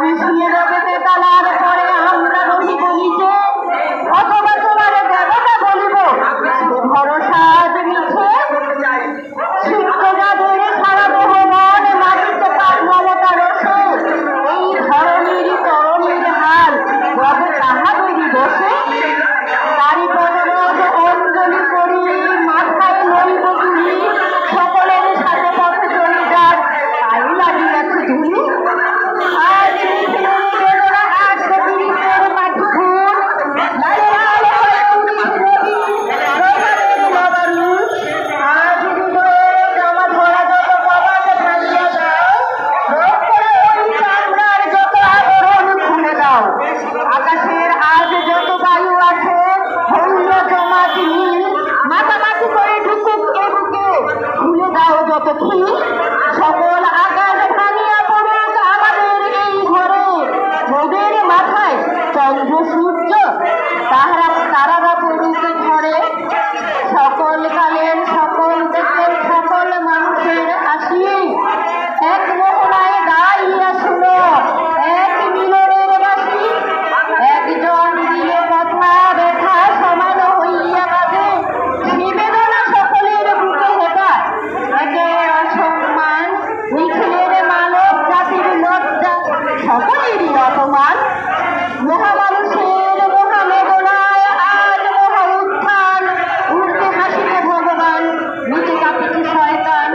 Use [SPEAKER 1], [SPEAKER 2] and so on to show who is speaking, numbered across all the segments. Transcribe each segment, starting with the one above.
[SPEAKER 1] মিশিয়ে দেবে তেতালার পরে আমরা রহিব নিচে, অথবা তোমার দেবতা বলিব ভরসা আজ মিছে। শুক্ত যাদের সারা দেহ মন মাটিতে পাক মমতা রসে, এই ধরনের তরণীর হাল রবে তাহাদেরই বসে। তারি পদরোধ অঞ্জলি করি মাথায় লইব তুলি, সকলের সাথে পথ চলে যার তাই লাগিয়াছে ধুলি। আজ মিছিলের বেদনা আসবে পীড়িতের মাটি খুন, লালে লাল হয়ে উঠিছে রবি রোমানের নবারুণ। আজ হৃদয়ে জমা ধরা যত কবাট ভাঙিয়া দাও, রোগ করে ওই চামড়ার যত আবরণ খুলে দাও। আকাশের আজ যত বায়ু আছে হইল জমাট নীল, মাতামাতি করে ঢুকুক এ বুকে খুলে দাও যত খিল। সকল আকাশ ভাঙিয়া পড়ুক আমাদের এই ঘরে, রোদের মাথায় চন্দ্র সূর্য তারারা পড়ুক ঝরে। সকল কালের সকল দেশের সকল মানুষের আসি এক মোহনায় গাইয়া শুনো এক মিলনের বাসি। একজন দিলে কথা ব্যথা সমান হইয়া বাজে, নিবেদনা সকলের বুকে হেঁটা একে অসম্মান। নিখিলের মানব জাতির লজ্জা সকলেরই অপমান। মহামানুষের মহাবেদনায় আজ মহা উত্থান, উঠতে হাসিতে ভগবান নিচে কাঁপিতে শয়তান।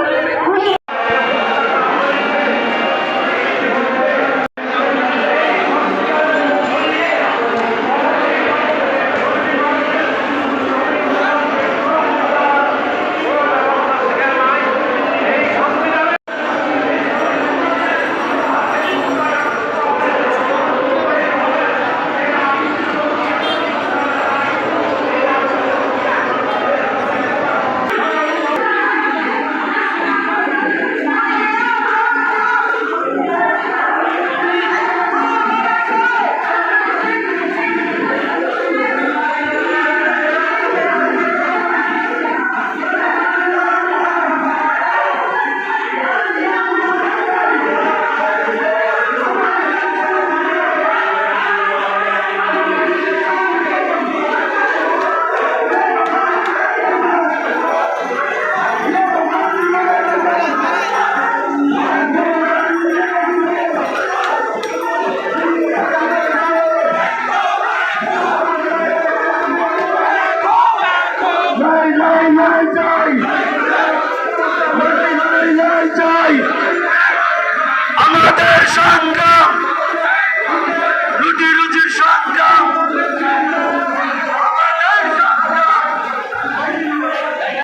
[SPEAKER 2] আমাদের সংগ্রাম